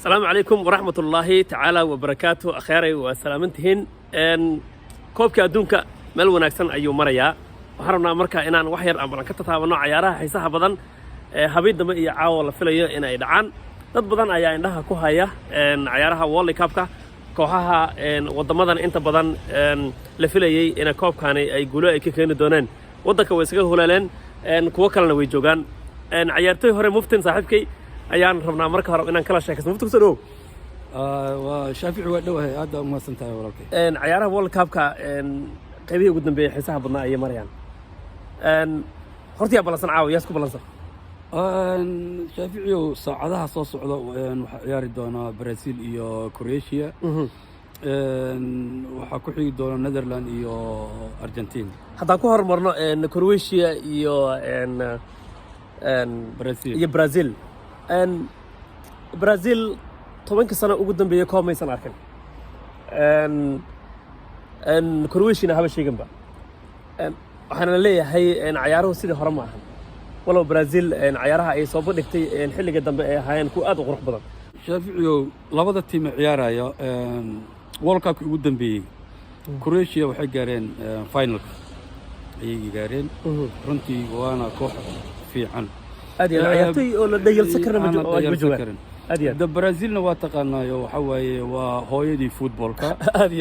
السلام عليكم ورحمة الله تعالى وبركاته أخيرا وسلامتهن كوبك أدونك مال وناكسن أيو مريا وحرمنا مركا إنان وحير أمران كتتابنو عيارها حيساها بدن هبيد دم إيا عاوة لفليا إنا إدعان dad badan ayaa indhaha ku haya ciyaaraha World Cup-ka kooxaha wadamadan inta badan la filayay in koobkani ay guulo ay ka keeni doonaan wadanka way isaga hulaaleen kuwa kalena way joogan ciyaartoy hore muftin saaxiibkay ayaan rabnaa marka hore inaan kala sheekaysto mufti soo dhow waa shaafici waa dhowahay aad u mahadsantahay walaalkay ciyaaraha World Cup-ka qaybihii ugu dambeeyay xiisaha badnaa ay marayaan hortiya balansan caaw yaas ku balansan shaaficiyo saacadaha soo socda waxa ciyaari doona Brazil iyo Croatia waxa ku xigi doona Netherlands iyo Argentina haddaan ku hormarno Croatia iyo Brazil Brazil 10 sano ugu dambeeyay koomaysan arkin Croatia haba sheeganba waxaana leeyahay ciyaaruhu sidii hore ma ahan ولو برازيل عيارها أي صوب دكتي حلقة دم هاين كو أدو قرح بدن شافعيو لبضة تيم عيارها وورلد كاب قدام بي كرواتيا waxay gaareen final ay gaareen runtii waana koox fiican adi ciyaartay oo la dhayal sakarna ma joogaan adi da Brazilna waa taqaanayo waxa waaye waa hooyadii footballka adi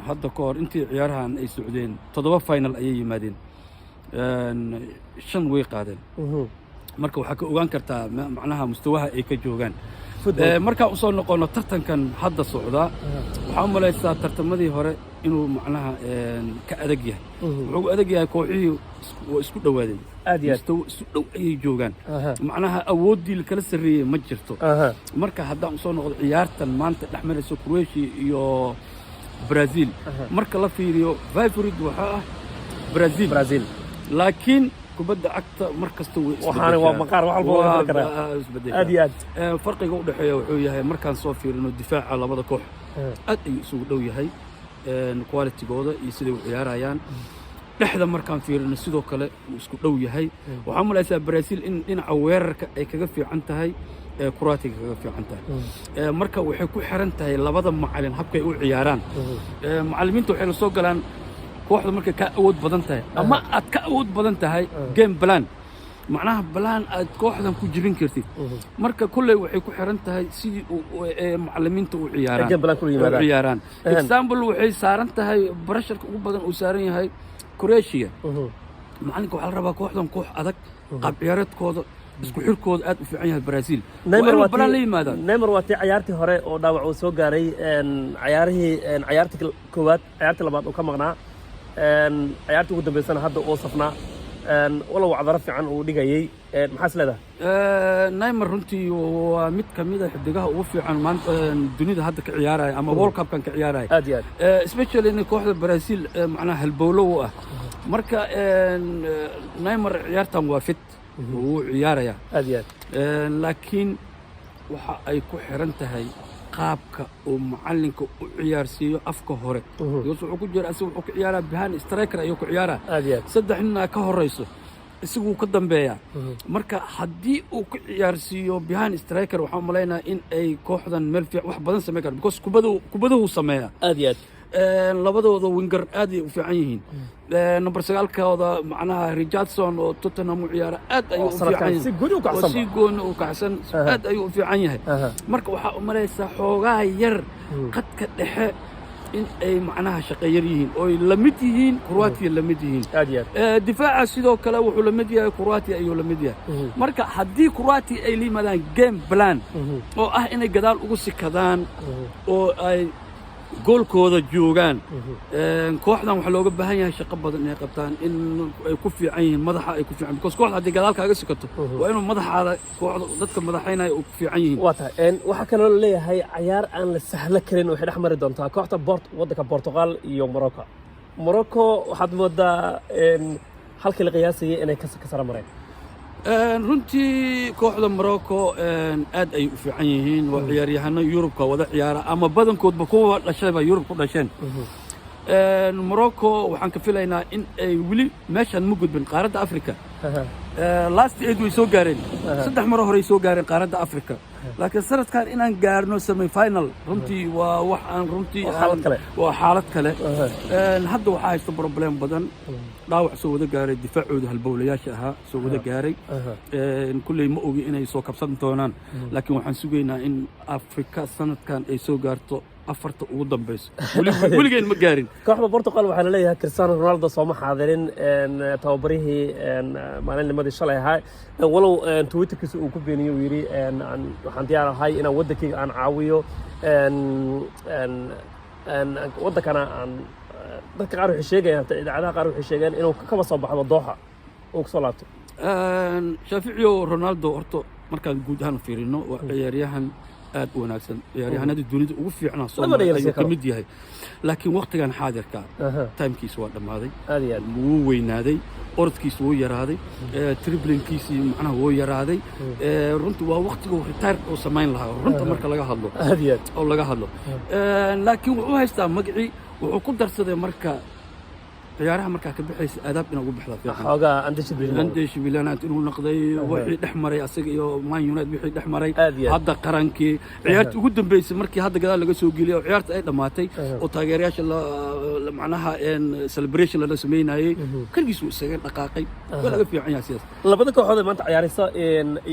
hadda ka hor intii ciyaarahan ay socdeen 7 final ayay yimaadeen shan way qaadeen marka waxa ka ogaan kartaa macnaha mustawaha ay ka joogan marka u soo noqono tartankan hadda socda waxa malaysaa tartamadii hore inuu macnaha ka adag yahay wuxuu adag yahay kooxihii isku dhawaadeen aad iyo isu dhow ay joogan macnaha awoodii kala sareeyay ma jirto marka hadda u soo noqdo ciyaartan maanta dhaxmarayso Croatia iyo Brazil marka la fiiriyo favorite waxa ah Brazil لكن كبد عكت مركز توي وحنا ومقار واحد بقول كذا أدياد فرق يقول دحية وحوية هاي مركز صافي إنه الدفاع على بعض كوح أدي سوق دوي هاي الكواليتي جودة يصير عيار عيان لحظة مركز في إنه سودو كله سوق دوي هاي وعمل أسا برازيل إن عوير كجف عنتها هاي كرواتي كجف عنتها مركز وحكوا حرنتها هاي لبعض معلم حبك يقول عياران معلمين توحيل السوق الآن kooxda markay ka awood badan tahay ama aad ka awood badan tahay game plan macnaha plan aad kooxdan ku jirin kartid marka kulay waxay ku xiran tahay sidii macallimiinta u ciyaaraan example waxay saaran tahay pressure-ka ugu badan uu saaran yahay Croatia macallinka waxa la rabaa kooxdan koox adag qaab ciyaareedkooda isku xirkooda aad u fiican yahay Brazil Neymar waa ciyaartii hore oo dhaawac uu soo gaaray ciyaartii koowaad ciyaartii labaad oo ka maqnaa ciyaartii ugu dambeysana hadda oo safnaa wala wacdaro fiican uu dhigayay maxaa leedahay Neymar runtii waa mid kamid ah xidigaha ugu fiican maanta dunida hadda ka ciyaaraya ama World Cup-kan ka ciyaaraya aad iyo especially in kooxda Brazil macnaha halbowlo u ah marka Neymar ciyaartan waa fit uu ciyaaraya aad iyo laakiin waxa ay ku xiran tahay qaabka oo macallinka u ciyaarsiyo afka hore wuxuu ku jira asoo wuxuu ku ciyaaraa behind striker ayuu ku ciyaaraa saddex nin ka horeyso isagu ka dambeeya marka haddii uu ku ciyaarsiyo behind striker waxaan maleynayaa in ay kooxdan meel fiican wax badan sameyn karaan because kubadu sameeya aad iyo labadooda winger aad ay u fiican yihiin number 9-kooda macnaha Richardson oo Tottenham u ciyaara aad ay u fiican yihiin si goon u kacsan aad ay u fiican yahay marka waxa u maleysaa xoogaa yar qadka dhexe in ay macnaha shaqeeyar yihiin oo la mid yihiin Croatia la mid yihiin difaaca sidoo kale wuxuu la mid yahay Croatia ayuu la mid yahay marka haddii Croatia ay liimadaan game plan oo ah inay gadaal ugu sikadaan oo ay goolkooda joogaan kooxdan waxa looga baahan yahay shaqo badan inay qabtaan in ay ku fiican yihiin madaxa ay ku fiican because kooxda haddii gadaal kaaga sikato waa inuu madaxaada kooxda dadka madaxaynaya uu ku fiican yihiin waxa kale oo leeyahay ciyaar aan la sahla karin oo dhex mari doontaa kooxda waddanka Portugal iyo Morocco waxaad moodaa halkii la qiyaasayay inay ka sara mareen runtii kooxda Morocco aad ay u fiican yihiin waa ciyaaryahanno Yurubka wada ciyaara ama badankoodba kuwa dhashayba Yurub ku dhasheen Morocco waxaan ka filaynaa in ay wili meeshan ma gudbin qaaradda Afrika last 8 way soo gaareen saddex mar hore ay soo gaareen qaaradda Afrika laakiin sanadkan inaan gaarno semi final runtii waa wax aan runtii waa xaalad kale hadda waxaa haysta problem badan dhaawac soo wada gaaray difaacooda halbowlayaasha ahaa soo wada gaaray kulley ma ogi inay soo kabsan doonaan laakiin waxaan sugaynaa in Afrika sanadkan ay soo gaarto afarta ugu dambayso weligeen ma gaarin kooxda Portugal waxaa la leeyahay Cristiano Ronaldo soo ma xaadirin tababarihii maalinnimadii shalay ahaa walow Twitterkiisa uu ku beeniyay uu yiri waxaan diyaar ahay inaan wadankayga aan caawiyo wadankana aan dadka qaar waxay sheegayaan idaacadaha qaar waxay sheegeen inuu kaba soo baxdo Doha oo kusoo laabto Shaafici Ronaldo horto markaan guud ahaan fiirino waa ciyaaryahan aad u wanaagsan ciyaaryahanada dunida ugu fiicnaa Soomaaliya ayuu ka mid yahay laakiin waqtigan xaadirka timekiisa waa dhamaaday wuu weynaaday orodkiisa wuu yaraaday driblingkiisa macnaha wuu yaraaday runtii waa waqtiga uu retire oo samayn lahaa runta marka laga hadlo oo laga hadlo laakiin wuxuu haystaa magacii wuxuu ku darsaday marka ciyaaraha markaa ka bixaysa aadaab inuu ugu baxda fiican xogaa andesh bilanaad inuu noqday wixii dhex maray asaga iyo Man United wixii dhex maray hadda qarankii ciyaartii ugu dambeysay markii hadda gadaal laga soo geliyay oo ciyaarta ay dhamaatay oo taageerayaasha macnaha celebration la sameynayay kalgiis uu isaga dhaqaaqay waa laga fiican yahay sidaas labada kooxood ee maanta ciyaaraysa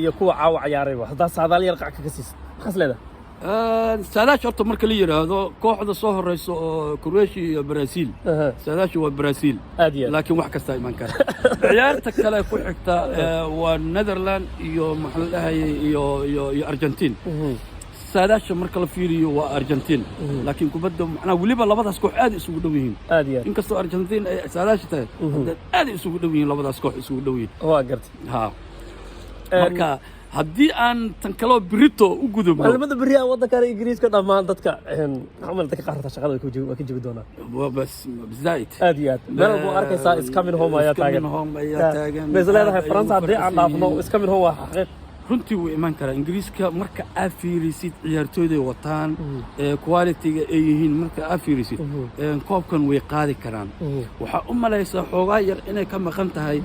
iyo kuwa caawa ciyaarayba hadda saadaal yar qac ka siisa maxaa leedahay saadaasha horta marka la yiraahdo kooxda soo horeyso oo Croatia iyo Brazil saadaasha waa Brazil laakiin wax kasta iman kara ciyaarta kale ku xigta waa Netherlands iyo maxaa la iyo Argentina saadaasha marka la fiiriyo waa Argentina laakiin kubadda macnaha waliba labadaas koox aad isugu dhow yihiin inkastoo Argentina ay saadaasha tahay aad isugu dhow yihiin labadaas koox isugu dhow yihiin waa gartay marka haddii aan tan kaloo birito u gudubno maalimada beriya waddanka Ingiriiska dhammaan dadka xamal dadka qaarta shaqada way ka joogi doonaan bas zaid aad iyo aad meel buu arkaysaa is coming home ayaa taagan bas leedahay France haddii aan dhaafno is coming home waa xaqiiq runtii wuu iman karaa Ingiriiska marka aad fiirisid ciyaartooyda wataan quality-ga ay yihiin marka aad fiirisid koobkan way qaadi karaan waxa u malaysaa xoogaa yar inay ka maqan tahay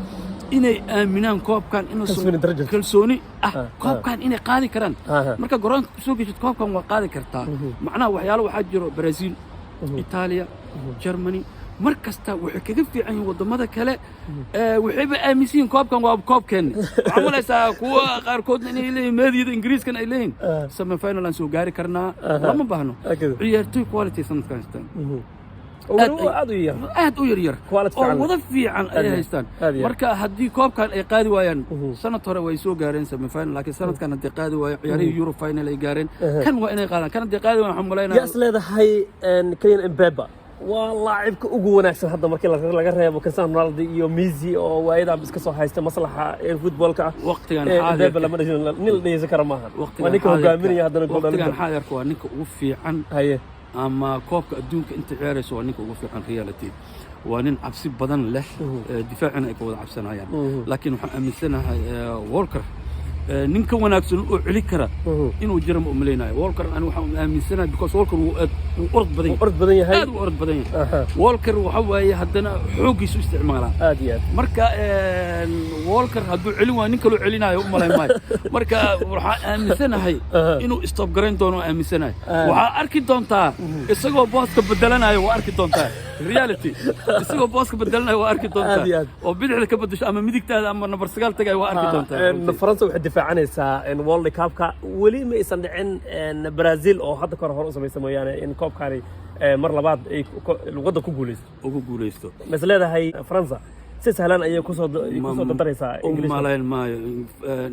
inay aaminaan koobkan inuu kalsooni koobkan inay qaadi karaan marka garoonka ku soo geshid koobkan waa qaadi kartaa macnaha waxyaalo waxaa jiro Brazil Italia Germany markasta waxay kaga fiican yihiin wadamada kale waxayba aaminsan koobkan waa koobkeen waxaa malaysaa kuwa qaarkoodna inay leeyihiin meediyada Ingiriiskan ay leeyihiin semi final aan soo gaari karnaa lama baahno ciyaartooy quality sanadkan haystaan aad u yar oo wada fiican ay haystaan marka haddii koobkan ay qaadi waayaan sanad hore way soo gaareen semi final laakiin sanadkan haddii qaadi waayaan ciyaarihii Euro final ay gaareen kan waa inay qaadaan kan haddii qaadi waayaan waxaan malaynayaa yaa isleedahay Kylian Mbappe waa laacibka ugu wanaagsan hadda markii laga reebo Cristiano Ronaldo iyo Messi oo waayada iska soo haysta maslaxa ee footballka waqtigan xaadirka lama dhigin kara maaha waa ninka hogaaminaya haddana waqtigan xaadirka waa ninka ugu fiican ama koobka adduunka inta ciyaarayso waa ninka ugu fiican reality waa nin cabsi badan leh difaacina ay ka wada cabsanayaan laakiin waxaan aaminsanahay Walker ninka wanaagsan oo celi kara inuu jiro ma umaleynaayo Walker aan waxaan aaminsanahay because Walker uu orod badan yahay aad u orod badan yahay Walker waxa waaye haddana xoogiisu isticmaala aad iyo aad marka Walker hadduu celin waa ninka loo celinayo u maleymay marka waxaan aaminsanahay inuu stop garan doono aaminsanahay waxa arki doontaa isagoo booska bedelanayo waa arki doontaa reality isagoo booska bedelanayo waa arki doontaa oo bidixda ka bedesho ama midigtaada ama number 9 tagay waa arki doontaa France waxay difaacanaysaa in World Cup-ka wali ma aysan dhicin Brazil oo hadda kor hor u sameysay mooyaane in koobkani mar labaad ay wadda ku guuleysto mas leedahay France si sahlan ayay ku soo dantaraysaa Ingiriiska maaleen maayo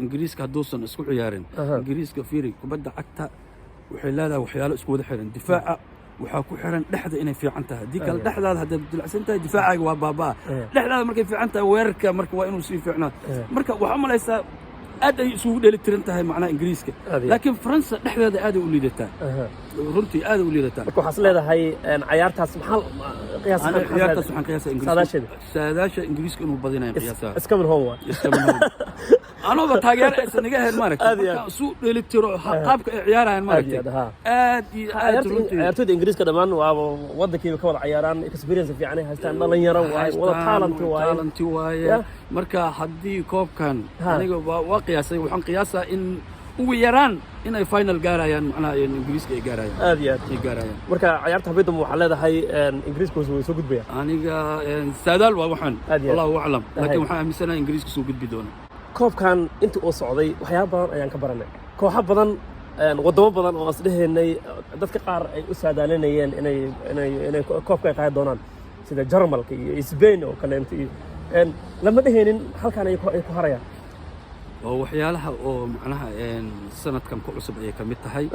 Ingiriiska hadduusan isku ciyaarin Ingiriiska fiiri kubadda cagta waxay leedahay waxyaalo isku wada xiran difaaca waxaa ku xiran dhexda inay fiican tahay hadii kale dhexdaada haddaad dilacsan tahay difaacaaga waa baabaa dhexdaada markay fiican tahay weerarka marka waa inuu sii fiicnaa marka waxaa malaysaa aad ay isugu dheelitiran tahay macnaha Ingiriiska laakiin France dhexdeeda aad ay u liidataa runtii aad u liidataa marka waxaas leedahay ciyaartaas maxaa ciyaartaas waxaan qiyaasaa Ingiriiska saadaasha Ingiriiska inuu badinayo qiyaasaa iska min home anooba taageer aysan iga ahayn maaragtay suu dheelitiro qaabka ay ciyaarayaan maaragtay aad iyo aad ciyaartooyda Ingiriiska dhammaan waa waddankiiba ka wada ciyaaraan experience fiican ay haystaan dhalinyaro wada talent waaye marka haddii koobkan aniga waa qiyaasay waxaan qiyaasaa in ugu yaraan inay final gaarayaan macnaha ingiriiska ay gaarayaan aad iyo aad ay gaarayaan marka ciyaarta habeenimo waxaa leedahay ingiriiska way soo gudbayaan aniga saadaal waa waxaan Aad iyo aad. allahu aclam laakiin waxaan aaminsanahay ingiriiska soo gudbi doona koobkan intii uu socday waxyaabo badan ayaan ka baranay kooxo badan wadamo badan oo isdhehaynay dadka qaar ay u saadaalinayeen inay koobka ay qaadi doonaan sida Jarmalka iyo Spain oo kale intii lama dheheenin halkan ay ku harayaan oo waxyaalaha oo macnaha sanadkan ku cusub ay ka mid tahay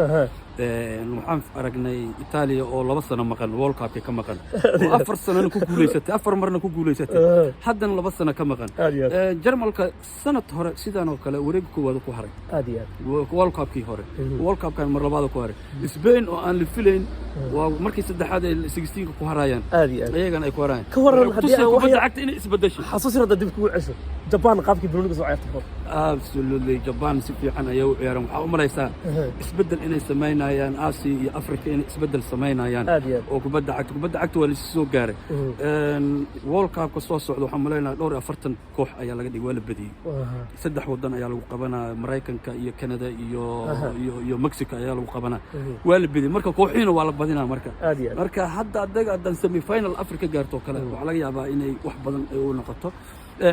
waxaan aragnay Italia oo 2 sano maqan World Cup ka maqan oo 4 sano ku guuleysatay 4 marna ku guuleysatay haddana 2 sano ka maqan Jarmalka sanad hore sidaan oo kale wareeg koowaad ku haray aad iyo aad World Cup kii hore World Cup kan mar labaad ku haray Spain oo aan la filayn waa markii saddexaad ay 16 ku harayaan aad iyo aad ayagana ay ku harayaan ka waran haddii aan wax cagta inay isbedesho xasuus rada dib kugu cesho Japan qaabkii Brunei soo ciyaartay absolutely Japan si fiican ayay u ciyaaraan waxa u malaysaa isbedel inay sameynayaan Asia iyo Afrika inay isbedel sameynayaan oo kubadda cagta waa la soo gaaray World Cup ka soo socdo waxa malaynayaa dhowr 40 koox ayaa laga dhigay waa la badiyay 3 wadan ayaa lagu qabanaa Mareykanka iyo Canada iyo Mexico ayaa lagu qabanaa waa la badiyay marka kooxiina waa la badinaa marka hadda haddaan semi final Afrika gaarto kale waxa laga yaabaa inay wax badan ay u noqoto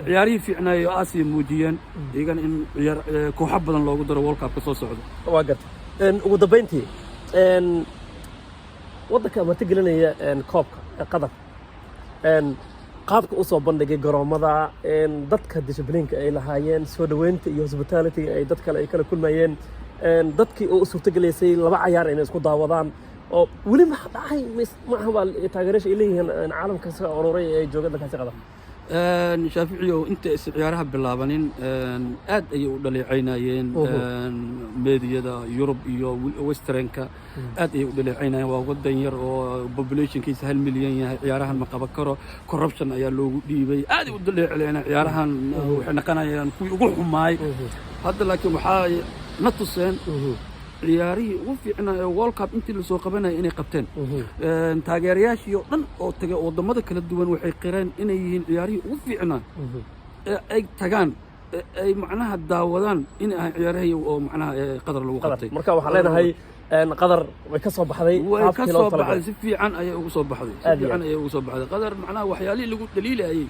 ciyaarihii fiicnaayo Aasiya muujiyeen iyagana in kooxo badan loogu daro World Cup ka soo socdo waa gartay ugu dambeyntii waddanka marti gelinaya koobka qadar qaabka u soo bandhigay garoomada dadka discipliinka ay lahaayeen soo dhaweynta iyo hospitality ay dad kale ay kala kulmayeen dadkii oo suurtagelaysay 2 ciyaar inay isku daawadaan oo weli ma dhacay ma aha taageerayaasha ay leeyihiin caalamka soo ururay ee jooga dalkaasi qadar shaaficiyo inta ciyaaraha bilaabanin aad ayay u dhaleecaynayeen meediyada Yurub iyo Westernka aad ayay u dhaleecaynayeen waa wadan yar oo populationkiisa 1 milyan yahay ciyaarahan ma qaban karo corruption ayaa loogu dhiibay aad ay u dhaleecaynayeen ciyaarahan waxay naqanayaan kuwii ugu xumaay hadda laakiin waxaa na tuseen ciyaarihii ugu fiicnaa ee World Cup intii la soo qabanayay inay qabteen taageerayaashii oo dhan oo tagay wadamada kala duwan waxay qireen inay yihiin ciyaarihii ugu fiicnaa ee ay tagaan ay macnaha daawadaan in ay ciyaarihii oo macnaha qadar lagu qabtay marka waxaan leenahay qadar way ka soo baxday si fiican ayay ugu soo baxday qadar macnaha waxyaalihii lagu dhaliilayay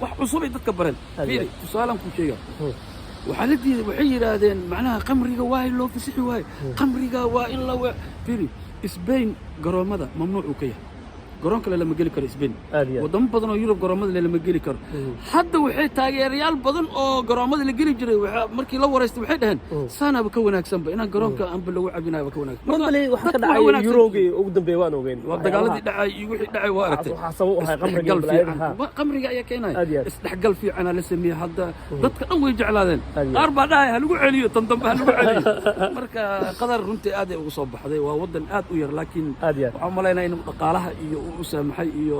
wax cusub ay dadka bareen fiiri tusaalan ku sheega waxay yiraahdeen macnaha qamriga waa loo fasixi waay qamriga waa in la fiiri Spain garoomada mamnuuc u ka yahay garoon kale lama geli karo Spain wadamo badan oo Yurub garoomada lama geli karo hadda waxay taageerayaal badan oo garoomada la geli jiray markii la wareystay waxay dhaheen saanaba ka wanaagsan ina garoonka aan lagu cabinayo ka wanaagsan markale waxa ka dhacay Eurogii ugu dambeeyay waan ogeyn waa dagaaladii dhacay iyo wixii dhacay waa aragtay waxa sabab u ahay qamriga ayaa keenay isdhexgal fiican la sameeyay hadda dadka dhan way jeclaadeen qaar baa dhahay ha lagu celiyo tan dambe ha lagu celiyo marka qadar runtii aad ay ugu soo baxday waa wadan aad u yar laakiin waxa maleynaa in dhaqaalaha iyo u saamaxay iyo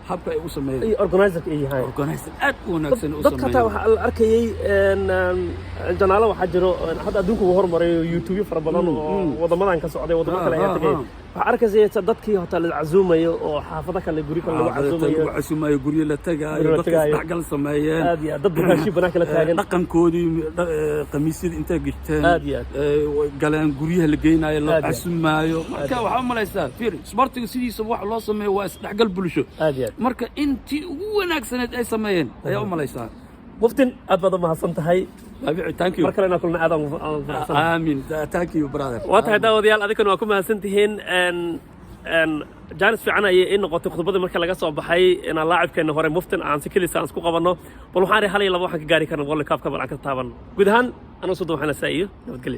habka ay u sameeyeen organizer ay yahay organizer aad u wanaagsan u sameeyay dadka waxa la arkayay janaalo waxa jiro hadda adduunku uu hormaray YouTube fara badan oo wadamadan ka socday wadamo kale ay tagay waxa arkayay dadkii hotel la casuumayo oo xaafada kale guri kale lagu casuumayo guri la tagaayo dadka isdhexgal sameeyeen aad iyo dad bukaashi banaanka la taagan dhaqankoodii qamiisyada inta gishteen galaan guryaha la geynayo la casuumayo marka waxa malaysaa fiiri sportiga sidiisa wax loo sameeyo waa isdhexgal bulsho marka intii ugu wanaagsaneed ay sameeyeen ayaa u malaysaa muftin aad baad mahadsan tahay thank you markale kulna aad aamin thank you brother waa tahay daawadayaal adinkana waa ku mahadsan tihiin jaanis fiican ayay in noqotay khudbadii marka laga soo baxay in laacibkeena hore muftin aan si kaliya aan isku qabanno bal waxaan hal iyo laba waxaan ka gaari karnaa World Cup ka bal aan ka taaban guud ahaan anoo soo dhawaanaysa iyo nabadgelyo